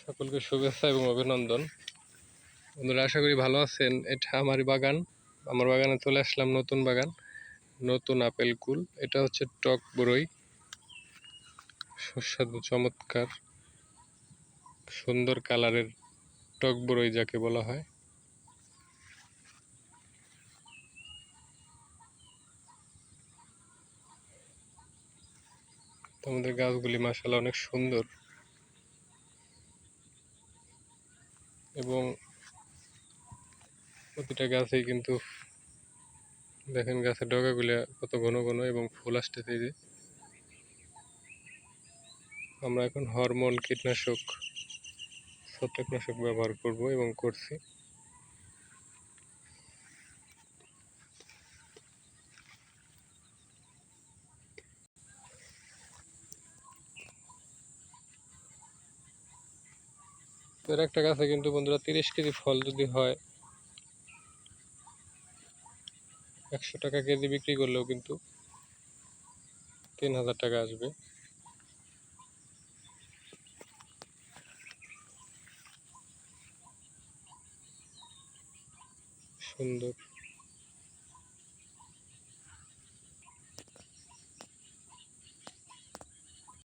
সকলকে শুভেচ্ছা এবং অভিনন্দন। বন্ধুরা, আশা করি ভালো আছেন। এটা আমারই বাগান। আমার বাগানে চলে আসলাম, নতুন বাগান, নতুন আপেল কুল। এটা হচ্ছে টক বরই, সুস্বাদু চমৎকার সুন্দর কালারের টক বরই যাকে বলা হয়। আমাদের গাছগুলি মাশাআল্লাহ অনেক সুন্দর এবং প্রতিটা গাছেই কিন্তু দেখেন গাছের ডগাগুলো কত ঘন ঘন এবং ফুল আসতেছে। যে আমরা এখন হরমোন কীটনাশক ছত্রাকনাশক ব্যবহার করব এবং করছি। এর একটা গাছে কিন্তু বন্ধুরা 30 কেজি ফল যদি হয়, 100 টাকা কেজি বিক্রি করলেও কিন্তু 3000 টাকা আসবে। সুন্দর।